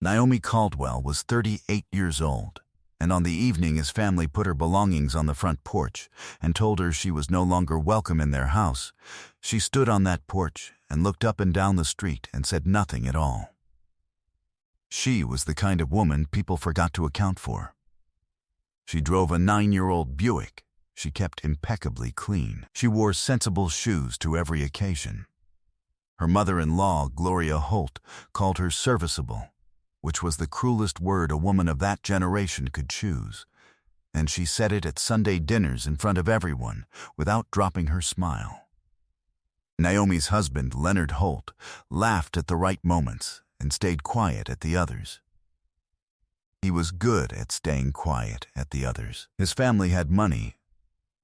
Naomi Caldwell was 38 years old, and on the evening his family put her belongings on the front porch and told her she was no longer welcome in their house, she stood on that porch and looked up and down the street and said nothing at all. She was the kind of woman people forgot to account for. She drove a 9-year-old Buick. She kept impeccably clean. She wore sensible shoes to every occasion. Her mother-in-law, Gloria Holt, called her serviceable, which was the cruelest word a woman of that generation could choose, and she said it at Sunday dinners in front of everyone without dropping her smile. Naomi's husband, Leonard Holt, laughed at the right moments and stayed quiet at the others. He was good at staying quiet at the others. His family had money,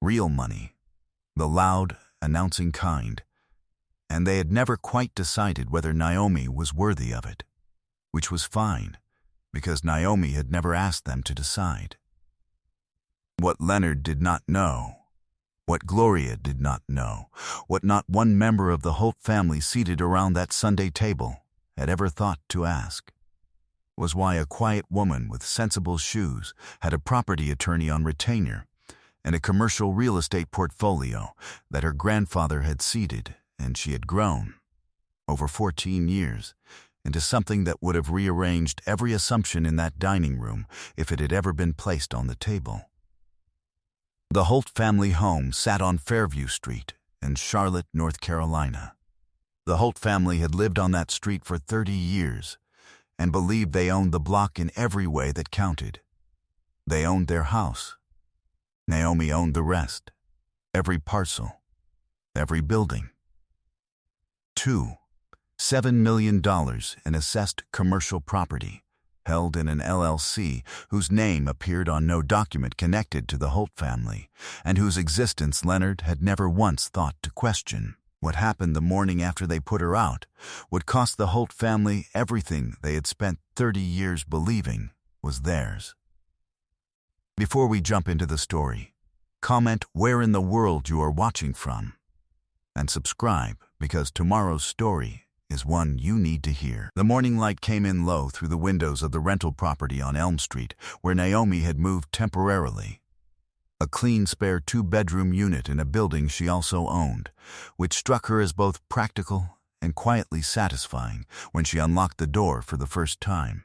real money, the loud, announcing kind, and they had never quite decided whether Naomi was worthy of it, which was fine, because Naomi had never asked them to decide. What Leonard did not know, what Gloria did not know, what not one member of the Holt family seated around that Sunday table had ever thought to ask, was why a quiet woman with sensible shoes had a property attorney on retainer and a commercial real estate portfolio that her grandfather had seeded and she had grown, over 14 years, into something that would have rearranged every assumption in that dining room if it had ever been placed on the table. The Holt family home sat on Fairview Street in Charlotte, North Carolina. The Holt family had lived on that street for 30 years and believed they owned the block in every way that counted. They owned their house. Naomi owned the rest, every parcel, every building. $7 million in assessed commercial property, held in an LLC whose name appeared on no document connected to the Holt family, and whose existence Leonard had never once thought to question. What happened the morning after they put her out would cost the Holt family everything they had spent 30 years believing was theirs. Before we jump into the story, comment where in the world you are watching from, and subscribe because tomorrow's story is one you need to hear. The morning light came in low through the windows of the rental property on Elm Street, where Naomi had moved temporarily. A clean spare 2-bedroom unit in a building she also owned, which struck her as both practical and quietly satisfying when she unlocked the door for the first time.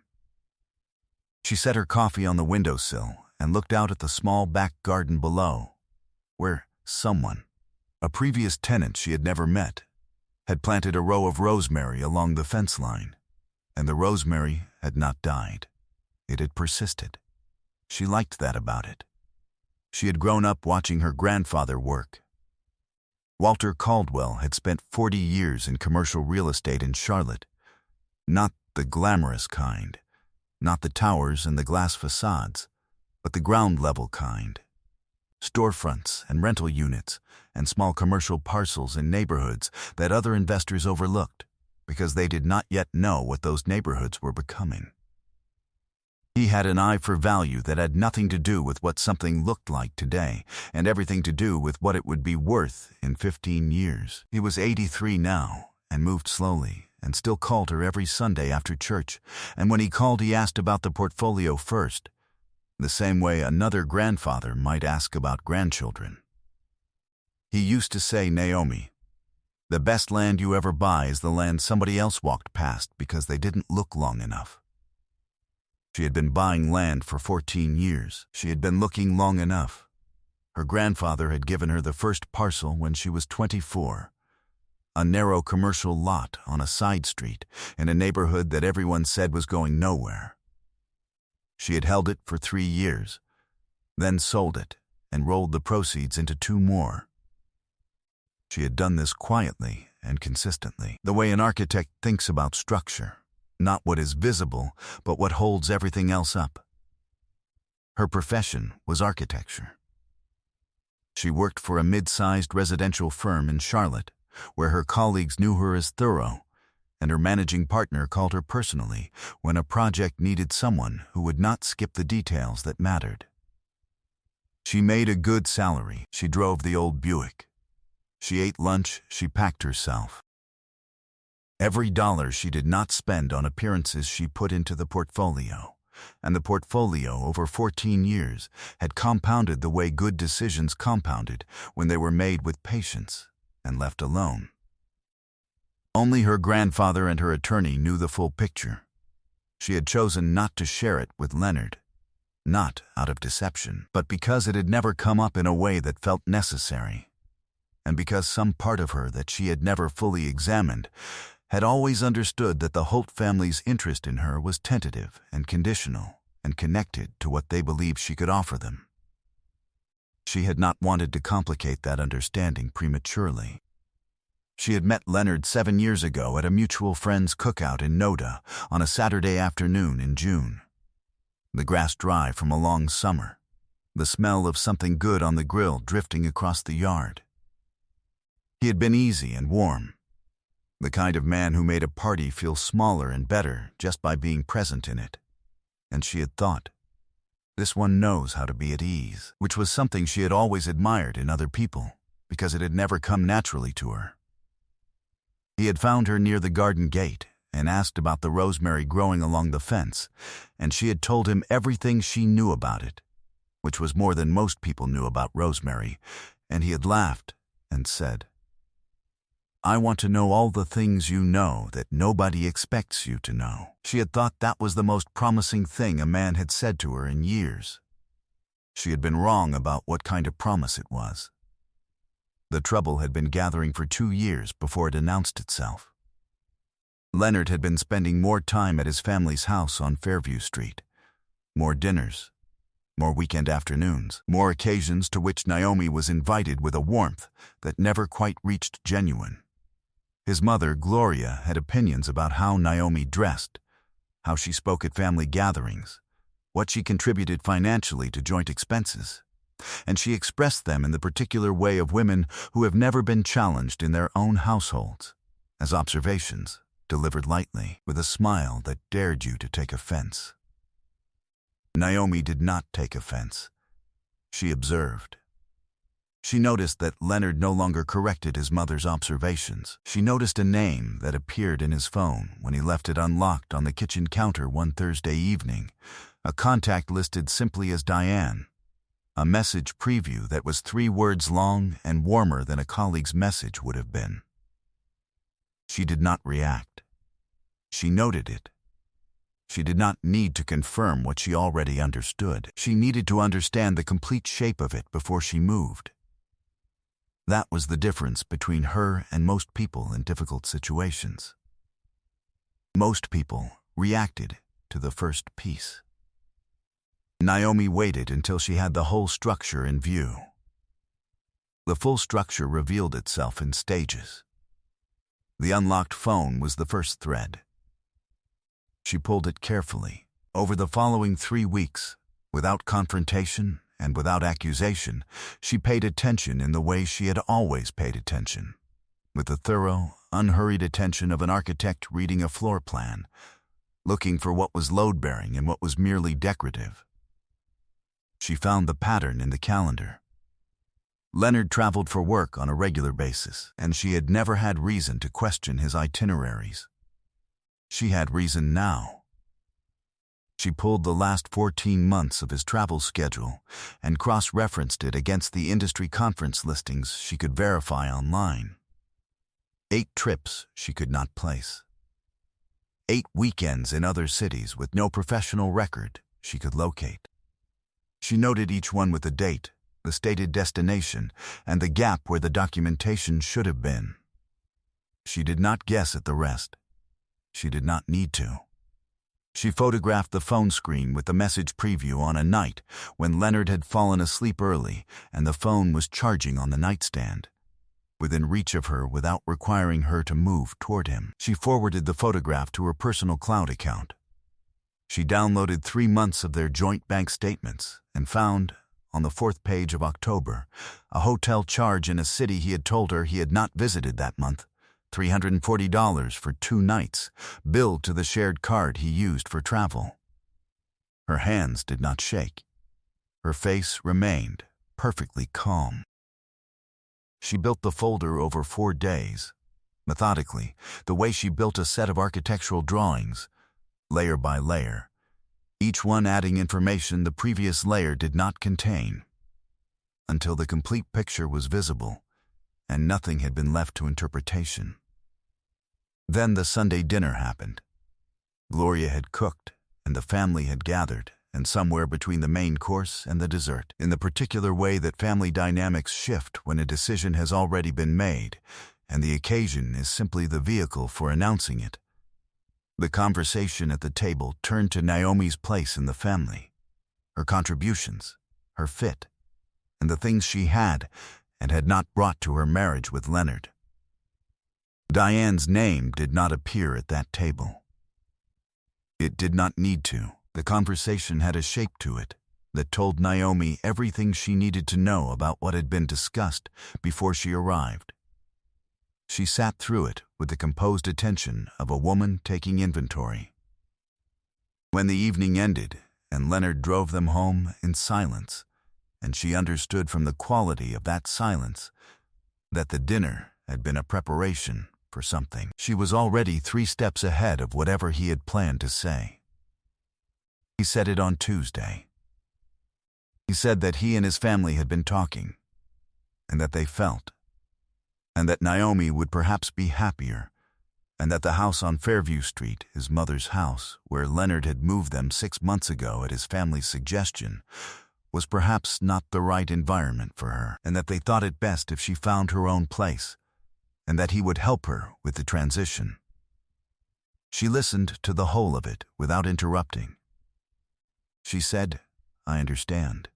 She set her coffee on the windowsill and looked out at the small back garden below, where someone, a previous tenant she had never met, had planted a row of rosemary along the fence line, and the rosemary had not died. It had persisted. She liked that about it. She had grown up watching her grandfather work. Walter Caldwell had spent 40 years in commercial real estate in Charlotte, not the glamorous kind, not the towers and the glass facades, but the ground-level kind. Storefronts and rental units and small commercial parcels in neighborhoods that other investors overlooked because they did not yet know what those neighborhoods were becoming. He had an eye for value that had nothing to do with what something looked like today and everything to do with what it would be worth in 15 years. He was 83 now and moved slowly and still called her every Sunday after church, and when he called he asked about the portfolio first, the same way another grandfather might ask about grandchildren. He used to say, "Naomi, the best land you ever buy is the land somebody else walked past because they didn't look long enough." She had been buying land for 14 years. She had been looking long enough. Her grandfather had given her the first parcel when she was 24, a narrow commercial lot on a side street in a neighborhood that everyone said was going nowhere. She had held it for 3 years, then sold it and rolled the proceeds into 2 more. She had done this quietly and consistently, the way an architect thinks about structure, not what is visible, but what holds everything else up. Her profession was architecture. She worked for a mid-sized residential firm in Charlotte, where her colleagues knew her as thorough, and her managing partner called her personally when a project needed someone who would not skip the details that mattered. She made a good salary. She drove the old Buick. She ate lunch. She packed herself. Every dollar she did not spend on appearances she put into the portfolio, and the portfolio over 14 years had compounded the way good decisions compounded when they were made with patience and left alone. Only her grandfather and her attorney knew the full picture. She had chosen not to share it with Leonard, not out of deception, but because it had never come up in a way that felt necessary, and because some part of her that she had never fully examined had always understood that the Holt family's interest in her was tentative and conditional and connected to what they believed she could offer them. She had not wanted to complicate that understanding prematurely. She had met Leonard 7 years ago at a mutual friend's cookout in Noda on a Saturday afternoon in June. The grass dry from a long summer, the smell of something good on the grill drifting across the yard. He had been easy and warm, the kind of man who made a party feel smaller and better just by being present in it. And she had thought, this one knows how to be at ease, which was something she had always admired in other people, because it had never come naturally to her. He had found her near the garden gate and asked about the rosemary growing along the fence, and she had told him everything she knew about it, which was more than most people knew about rosemary, and he had laughed and said, I want to know all the things you know that nobody expects you to know. She had thought that was the most promising thing a man had said to her in years. She had been wrong about what kind of promise it was. The trouble had been gathering for 2 years before it announced itself. Leonard had been spending more time at his family's house on Fairview Street, more dinners, more weekend afternoons, more occasions to which Naomi was invited with a warmth that never quite reached genuine. His mother, Gloria, had opinions about how Naomi dressed, how she spoke at family gatherings, what she contributed financially to joint expenses, and she expressed them in the particular way of women who have never been challenged in their own households, as observations, delivered lightly, with a smile that dared you to take offense. Naomi did not take offense. She observed. She noticed that Leonard no longer corrected his mother's observations. She noticed a name that appeared in his phone when he left it unlocked on the kitchen counter one Thursday evening, a contact listed simply as Diane, a message preview that was 3 words long and warmer than a colleague's message would have been. She did not react. She noted it. She did not need to confirm what she already understood. She needed to understand the complete shape of it before she moved. That was the difference between her and most people in difficult situations. Most people reacted to the first piece. Naomi waited until she had the whole structure in view. The full structure revealed itself in stages. The unlocked phone was the first thread. She pulled it carefully. Over the following 3 weeks, without confrontation and without accusation, she paid attention in the way she had always paid attention, with the thorough, unhurried attention of an architect reading a floor plan, looking for what was load-bearing and what was merely decorative. She found the pattern in the calendar. Leonard traveled for work on a regular basis, and she had never had reason to question his itineraries. She had reason now. She pulled the last 14 months of his travel schedule and cross-referenced it against the industry conference listings she could verify online. 8 trips she could not place. 8 weekends in other cities with no professional record she could locate. She noted each one with the date, the stated destination, and the gap where the documentation should have been. She did not guess at the rest. She did not need to. She photographed the phone screen with the message preview on a night when Leonard had fallen asleep early and the phone was charging on the nightstand, within reach of her without requiring her to move toward him. She forwarded the photograph to her personal cloud account. She downloaded 3 months of their joint bank statements and found, on the 4th page of October, a hotel charge in a city he had told her he had not visited that month, $340 for 2 nights, billed to the shared card he used for travel. Her hands did not shake. Her face remained perfectly calm. She built the folder over 4 days, Methodically, the way she built a set of architectural drawings, layer by layer, each one adding information the previous layer did not contain, until the complete picture was visible and nothing had been left to interpretation. Then the Sunday dinner happened. Gloria had cooked, and the family had gathered, and somewhere between the main course and the dessert, in the particular way that family dynamics shift when a decision has already been made, and the occasion is simply the vehicle for announcing it, the conversation at the table turned to Naomi's place in the family, her contributions, her fit, and the things she had and had not brought to her marriage with Leonard. Diane's name did not appear at that table. It did not need to. The conversation had a shape to it that told Naomi everything she needed to know about what had been discussed before she arrived. She sat through it with the composed attention of a woman taking inventory. When the evening ended and Leonard drove them home in silence, and she understood from the quality of that silence that the dinner had been a preparation for something. She was already 3 steps ahead of whatever he had planned to say. He said it on Tuesday. He said that he and his family had been talking, and that they felt, and that Naomi would perhaps be happier, and that the house on Fairview Street, his mother's house, where Leonard had moved them 6 months ago at his family's suggestion, was perhaps not the right environment for her, and that they thought it best if she found her own place, and that he would help her with the transition. She listened to the whole of it without interrupting. She said, "I understand."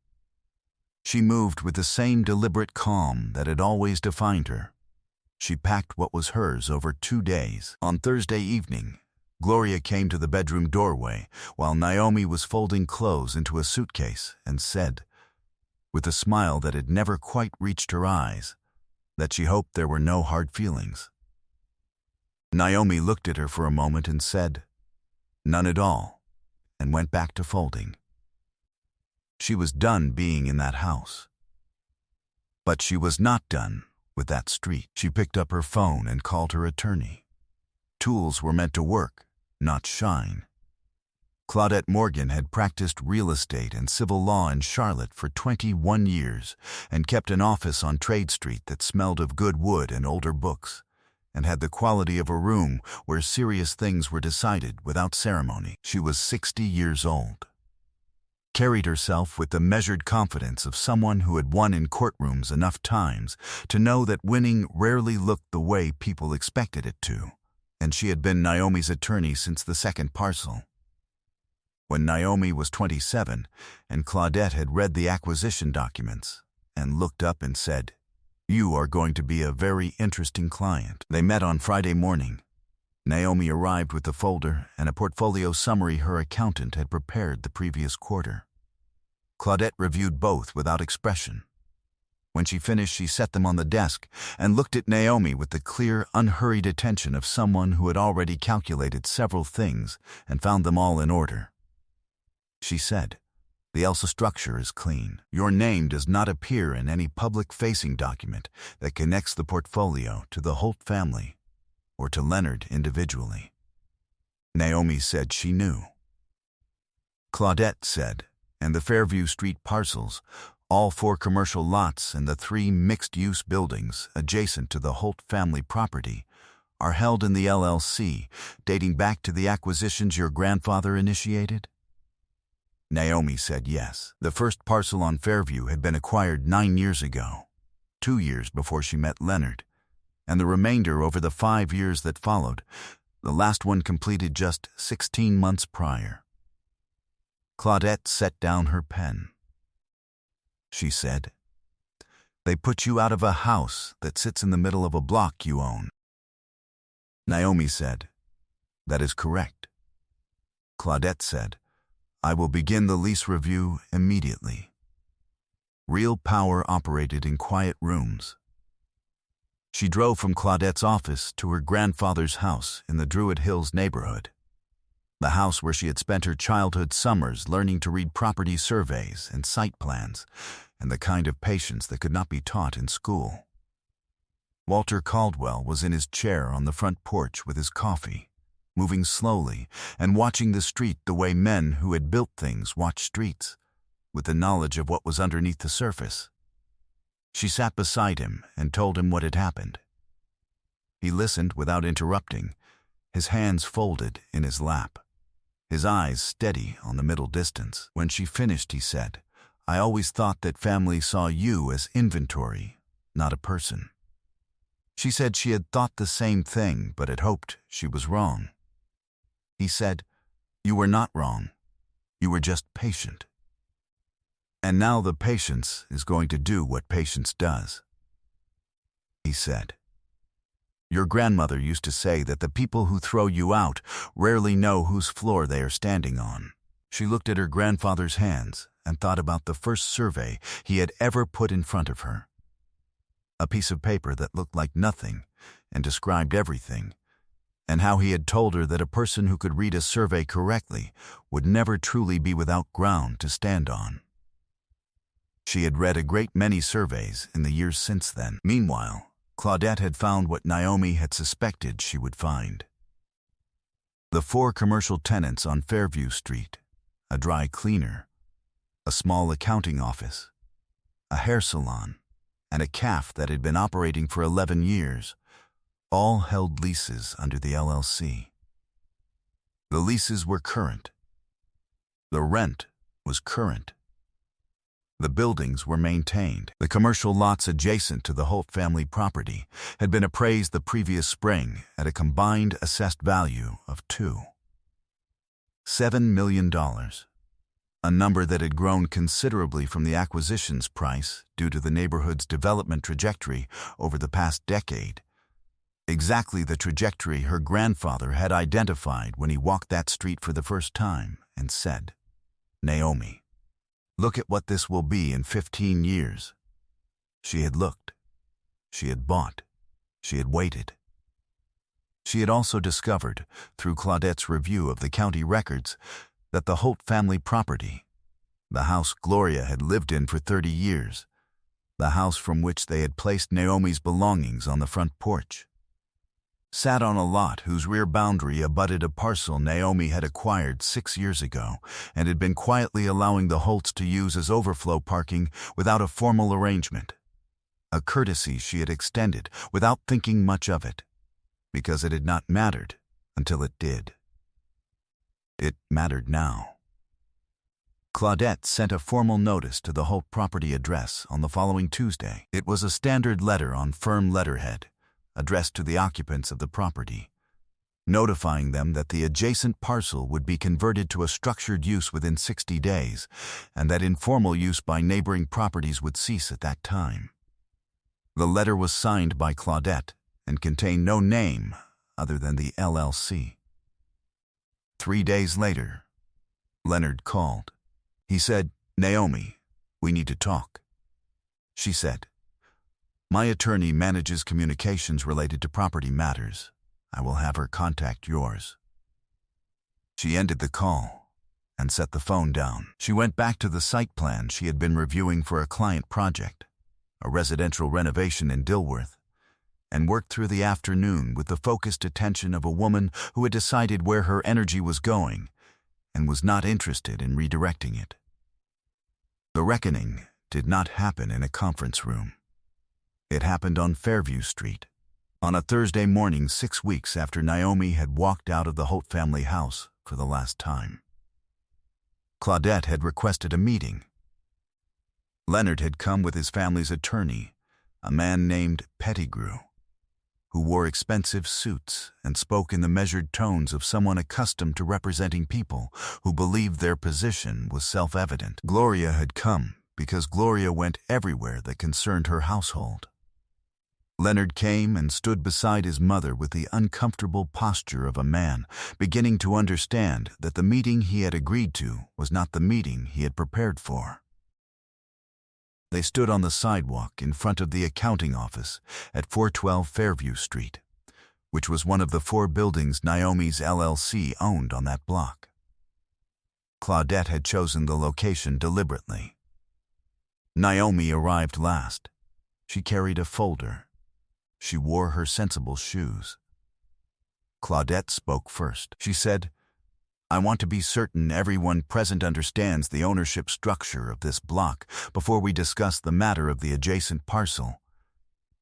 She moved with the same deliberate calm that had always defined her. She packed what was hers over 2 days. On Thursday evening, Gloria came to the bedroom doorway while Naomi was folding clothes into a suitcase and said, with a smile that had never quite reached her eyes, that she hoped there were no hard feelings. Naomi looked at her for a moment and said, "None at all," and went back to folding. She was done being in that house. But she was not done with that street. She picked up her phone and called her attorney. Tools were meant to work, not shine. Claudette Morgan had practiced real estate and civil law in Charlotte for 21 years and kept an office on Trade Street that smelled of good wood and older books, and had the quality of a room where serious things were decided without ceremony. She was 60 years old. Carried herself with the measured confidence of someone who had won in courtrooms enough times to know that winning rarely looked the way people expected it to, and she had been Naomi's attorney since the second parcel. When Naomi was 27 and Claudette had read the acquisition documents and looked up and said, "You are going to be a very interesting client." They met on Friday morning. Naomi arrived with the folder and a portfolio summary her accountant had prepared the previous quarter. Claudette reviewed both without expression. When she finished, she set them on the desk and looked at Naomi with the clear, unhurried attention of someone who had already calculated several things and found them all in order. She said, "The Elsa structure is clean. Your name does not appear in any public-facing document that connects the portfolio to the Holt family or to Leonard individually." Naomi said she knew. Claudette said, "And the Fairview Street parcels, all 4 commercial lots and the 3 mixed-use buildings adjacent to the Holt family property, are held in the LLC, dating back to the acquisitions your grandfather initiated?" Naomi said yes. The first parcel on Fairview had been acquired 9 years ago, 2 years before she met Leonard, and the remainder over the 5 years that followed, the last one completed just 16 months prior. Claudette set down her pen. She said, "They put you out of a house that sits in the middle of a block you own." Naomi said, "That is correct." Claudette said, "I will begin the lease review immediately." Real power operated in quiet rooms. She drove from Claudette's office to her grandfather's house in the Druid Hills neighborhood, the house where she had spent her childhood summers learning to read property surveys and site plans, and the kind of patience that could not be taught in school. Walter Caldwell was in his chair on the front porch with his coffee, moving slowly and watching the street the way men who had built things watch streets, with the knowledge of what was underneath the surface. She sat beside him and told him what had happened. He listened without interrupting, his hands folded in his lap, his eyes steady on the middle distance. When she finished, he said, "I always thought that family saw you as inventory, not a person." She said she had thought the same thing, but had hoped she was wrong. He said, "You were not wrong. You were just patient. And now the patience is going to do what patience does." He said, "Your grandmother used to say that the people who throw you out rarely know whose floor they are standing on." She looked at her grandfather's hands and thought about the first survey he had ever put in front of her. A piece of paper that looked like nothing and described everything, and how he had told her that a person who could read a survey correctly would never truly be without ground to stand on. She had read a great many surveys in the years since then. Meanwhile, Claudette had found what Naomi had suspected she would find. The 4 commercial tenants on Fairview Street, a dry cleaner, a small accounting office, a hair salon, and a cafe that had been operating for 11 years, all held leases under the LLC. The leases were current. The rent was current. The buildings were maintained. The commercial lots adjacent to the Holt family property had been appraised the previous spring at a combined assessed value of $7 million, a number that had grown considerably from the acquisition's price due to the neighborhood's development trajectory over the past decade. Exactly the trajectory her grandfather had identified when he walked that street for the first time and said, "Naomi, look at what this will be in 15 years. She had looked. She had bought. She had waited. She had also discovered, through Claudette's review of the county records, that the Holt family property, the house Gloria had lived in for 30 years, the house from which they had placed Naomi's belongings on the front porch, sat on a lot whose rear boundary abutted a parcel Naomi had acquired 6 years ago and had been quietly allowing the Holts to use as overflow parking without a formal arrangement, a courtesy she had extended without thinking much of it, because it had not mattered until it did. It mattered now. Claudette sent a formal notice to the Holt property address on the following Tuesday. It was a standard letter on firm letterhead, addressed to the occupants of the property, notifying them that the adjacent parcel would be converted to a structured use within 60 days, and that informal use by neighboring properties would cease at that time. The letter was signed by Claudette and contained no name other than the LLC. 3 days later, Leonard called. He said, "Naomi, we need to talk." She said, "My attorney manages communications related to property matters. I will have her contact yours." She ended the call and set the phone down. She went back to the site plan she had been reviewing for a client project, a residential renovation in Dilworth, and worked through the afternoon with the focused attention of a woman who had decided where her energy was going and was not interested in redirecting it. The reckoning did not happen in a conference room. It happened on Fairview Street, on a Thursday morning 6 weeks after Naomi had walked out of the Holt family house for the last time. Claudette had requested a meeting. Leonard had come with his family's attorney, a man named Pettigrew, who wore expensive suits and spoke in the measured tones of someone accustomed to representing people who believed their position was self-evident. Gloria had come because Gloria went everywhere that concerned her household. Leonard came and stood beside his mother with the uncomfortable posture of a man beginning to understand that the meeting he had agreed to was not the meeting he had prepared for. They stood on the sidewalk in front of the accounting office at 412 Fairview Street, which was one of the 4 buildings Naomi's LLC owned on that block. Claudette had chosen the location deliberately. Naomi arrived last. She carried a folder. She wore her sensible shoes. Claudette spoke first. She said, "I want to be certain everyone present understands the ownership structure of this block before we discuss the matter of the adjacent parcel,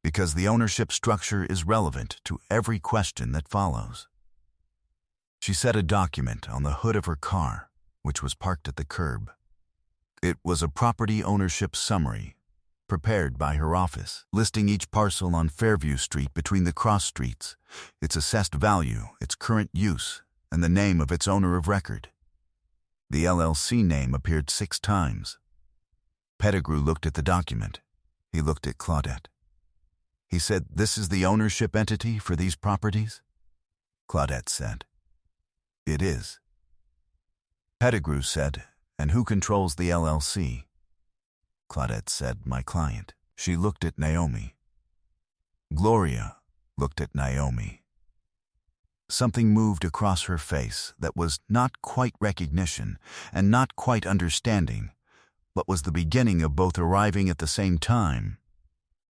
because the ownership structure is relevant to every question that follows." She set a document on the hood of her car, which was parked at the curb. It was a property ownership summary, prepared by her office, listing each parcel on Fairview Street between the cross streets, its assessed value, its current use, and the name of its owner of record. The LLC name appeared 6 times. Pettigrew looked at the document. He looked at Claudette. He said, "This is the ownership entity for these properties?" Claudette said, "It is." Pettigrew said, "And who controls the LLC?" Claudette said, "My client." She looked at Naomi. Gloria looked at Naomi. Something moved across her face that was not quite recognition and not quite understanding, but was the beginning of both arriving at the same time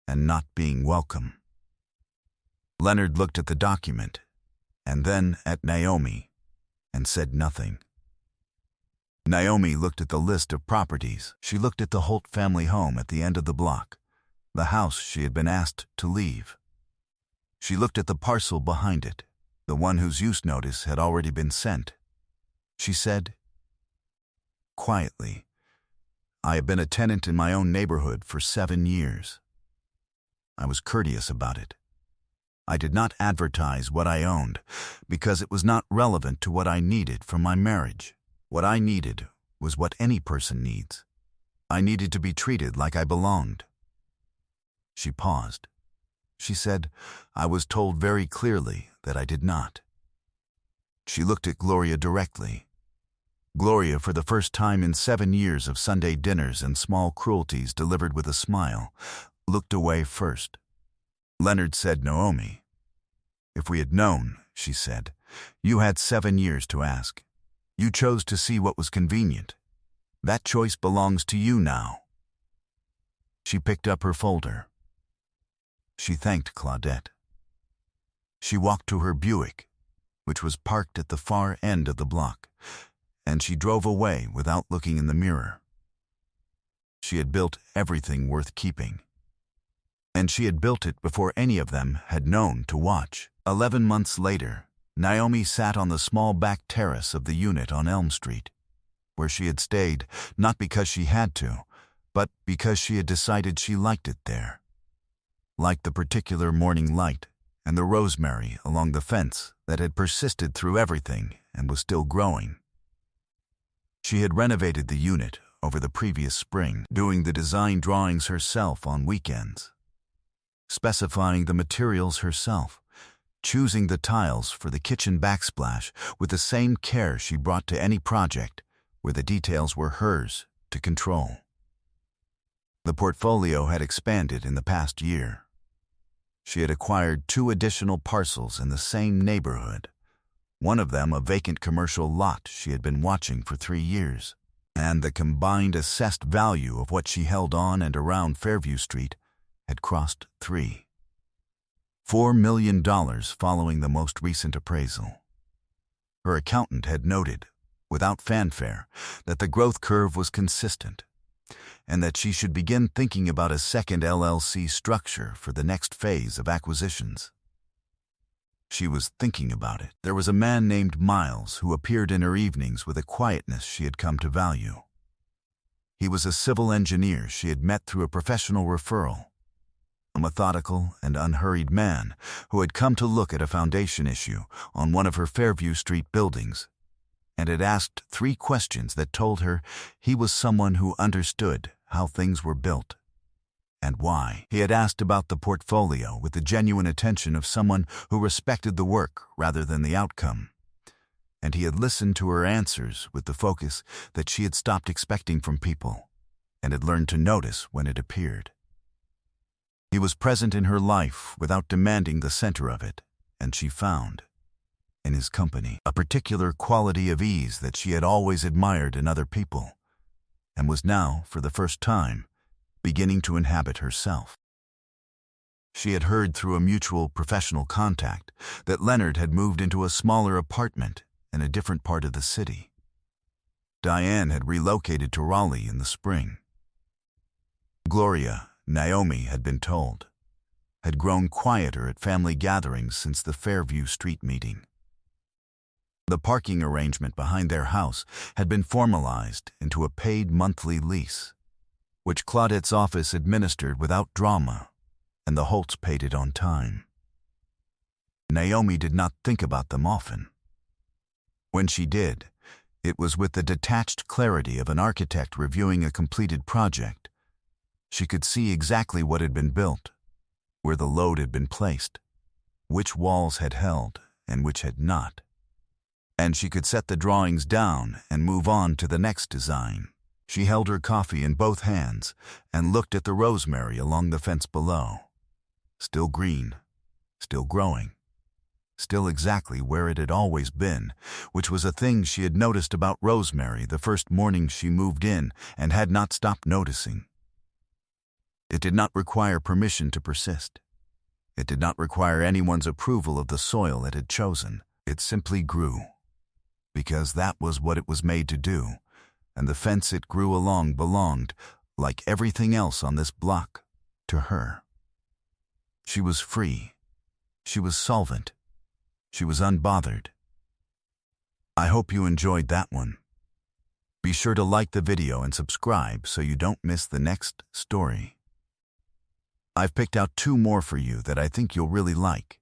and not being welcome. Leonard looked at the document and then at Naomi and said nothing. Naomi looked at the list of properties. She looked at the Holt family home at the end of the block, the house she had been asked to leave. She looked at the parcel behind it, the one whose use notice had already been sent. She said, quietly, "I have been a tenant in my own neighborhood for 7 years. I was courteous about it. I did not advertise what I owned because it was not relevant to what I needed for my marriage. What I needed was what any person needs. I needed to be treated like I belonged." She paused. She said, "I was told very clearly that I did not." She looked at Gloria directly. Gloria, for the first time in 7 years of Sunday dinners and small cruelties delivered with a smile, looked away first. Leonard said, "Naomi, if we had known," she said, "you had 7 years to ask. You chose to see what was convenient. That choice belongs to you now." She picked up her folder. She thanked Claudette. She walked to her Buick, which was parked at the far end of the block, and she drove away without looking in the mirror. She had built everything worth keeping. And she had built it before any of them had known to watch. 11 months later, Naomi sat on the small back terrace of the unit on Elm Street, where she had stayed not because she had to, but because she had decided she liked it there. Liked the particular morning light and the rosemary along the fence that had persisted through everything and was still growing. She had renovated the unit over the previous spring, doing the design drawings herself on weekends, specifying the materials herself, choosing the tiles for the kitchen backsplash with the same care she brought to any project where the details were hers to control. The portfolio had expanded in the past year. She had acquired 2 additional parcels in the same neighborhood, one of them a vacant commercial lot she had been watching for 3 years, and the combined assessed value of what she held on and around Fairview Street had crossed $4 million following the most recent appraisal. Her accountant had noted, without fanfare, that the growth curve was consistent, and that she should begin thinking about a second LLC structure for the next phase of acquisitions. She was thinking about it. There was a man named Miles who appeared in her evenings with a quietness she had come to value. He was a civil engineer she had met through a professional referral, a methodical and unhurried man who had come to look at a foundation issue on one of her Fairview Street buildings and had asked 3 questions that told her he was someone who understood how things were built and why. He had asked about the portfolio with the genuine attention of someone who respected the work rather than the outcome, and he had listened to her answers with the focus that she had stopped expecting from people and had learned to notice when it appeared. He was present in her life without demanding the center of it, and she found, in his company, a particular quality of ease that she had always admired in other people, and was now, for the first time, beginning to inhabit herself. She had heard through a mutual professional contact that Leonard had moved into a smaller apartment in a different part of the city. Diane had relocated to Raleigh in the spring. Gloria, Naomi had been told, had grown quieter at family gatherings since the Fairview Street meeting. The parking arrangement behind their house had been formalized into a paid monthly lease, which Claudette's office administered without drama, and the Holts paid it on time. Naomi did not think about them often. When she did, it was with the detached clarity of an architect reviewing a completed project. She could see exactly what had been built, where the load had been placed, which walls had held and which had not. And she could set the drawings down and move on to the next design. She held her coffee in both hands and looked at the rosemary along the fence below. Still green, still growing, still exactly where it had always been, which was a thing she had noticed about rosemary the first morning she moved in and had not stopped noticing. It did not require permission to persist. It did not require anyone's approval of the soil it had chosen. It simply grew, because that was what it was made to do, and the fence it grew along belonged, like everything else on this block, to her. She was free. She was solvent. She was unbothered. I hope you enjoyed that one. Be sure to like the video and subscribe so you don't miss the next story. I've picked out 2 more for you that I think you'll really like.